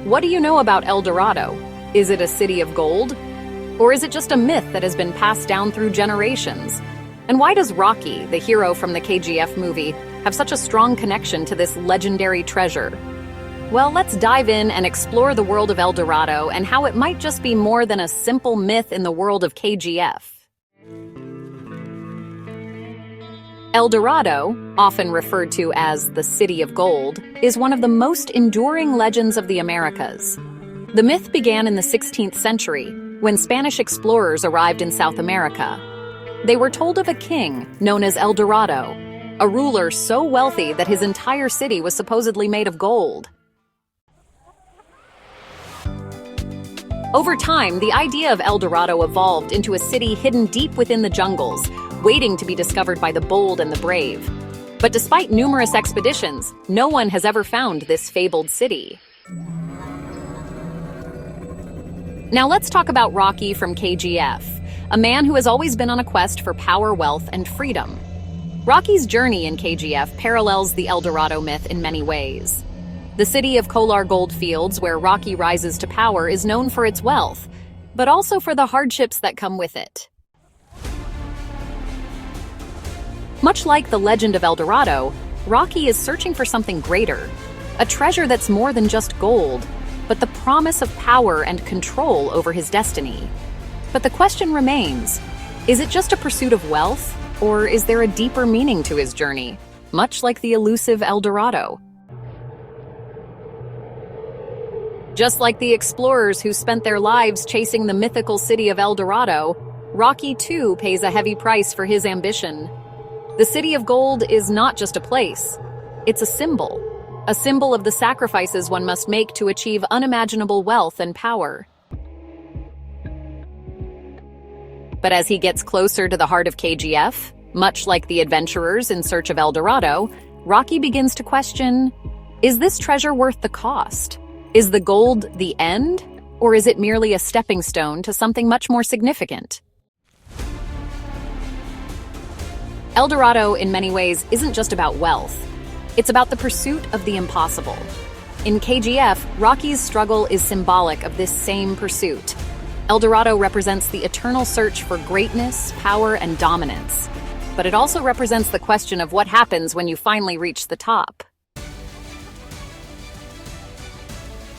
What do you know about El Dorado? Is it a city of gold? Or is it just a myth that has been passed down through generations? And why does Rocky, the hero from the KGF movie, have such a strong connection to this legendary treasure? Well, let's dive in and explore the world of El Dorado and how it might just be more than a simple myth in the world of KGF. El Dorado, often referred to as the City of Gold, is one of the most enduring legends of the Americas. The myth began in the 16th century, when Spanish explorers arrived in South America. They were told of a king known as El Dorado, a ruler so wealthy that his entire city was supposedly made of gold. Over time, the idea of El Dorado evolved into a city hidden deep within the jungles, waiting to be discovered by the bold and the brave. But despite numerous expeditions, no one has ever found this fabled city. Now let's talk about Rocky from KGF, a man who has always been on a quest for power, wealth, and freedom. Rocky's journey in KGF parallels the El Dorado myth in many ways. The city of Kolar Gold Fields, where Rocky rises to power, is known for its wealth, but also for the hardships that come with it. Much like the legend of El Dorado, Rocky is searching for something greater, a treasure that's more than just gold, but the promise of power and control over his destiny. But the question remains, is it just a pursuit of wealth, or is there a deeper meaning to his journey, much like the elusive El Dorado? Just like the explorers who spent their lives chasing the mythical city of El Dorado, Rocky too pays a heavy price for his ambition. The City of Gold is not just a place, it's a symbol of the sacrifices one must make to achieve unimaginable wealth and power. But as he gets closer to the heart of KGF, much like the adventurers in search of El Dorado, Rocky begins to question, is this treasure worth the cost? Is the gold the end, or is it merely a stepping stone to something much more significant? El Dorado, in many ways, isn't just about wealth. It's about the pursuit of the impossible. In KGF, Rocky's struggle is symbolic of this same pursuit. El Dorado represents the eternal search for greatness, power, and dominance. But it also represents the question of what happens when you finally reach the top.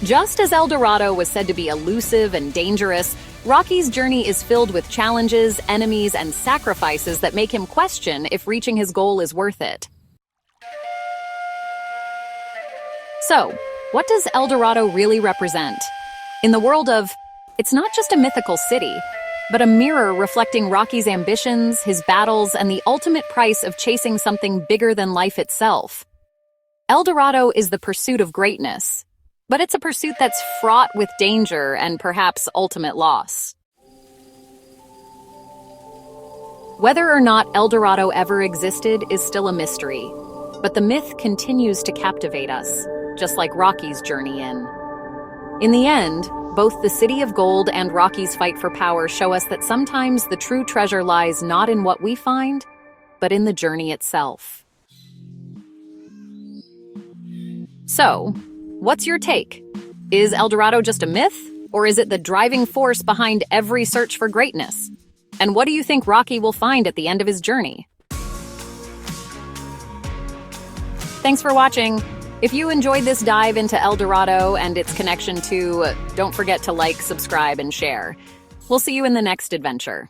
Just as El Dorado was said to be elusive and dangerous, Rocky's journey is filled with challenges, enemies, and sacrifices that make him question if reaching his goal is worth it. So, what does El Dorado really represent? In the world of, it's not just a mythical city, but a mirror reflecting Rocky's ambitions, his battles, and the ultimate price of chasing something bigger than life itself. El Dorado is the pursuit of greatness, but it's a pursuit that's fraught with danger and perhaps ultimate loss. Whether or not El Dorado ever existed is still a mystery, but the myth continues to captivate us, just like Rocky's journey in. In the end, both the City of Gold and Rocky's fight for power show us that sometimes the true treasure lies not in what we find, but in the journey itself. So, what's your take? Is El Dorado just a myth, or is it the driving force behind every search for greatness? And what do you think Rocky will find at the end of his journey? Thanks for watching. If you enjoyed this dive into El Dorado and its connection to, don't forget to like, subscribe, and share. We'll see you in the next adventure.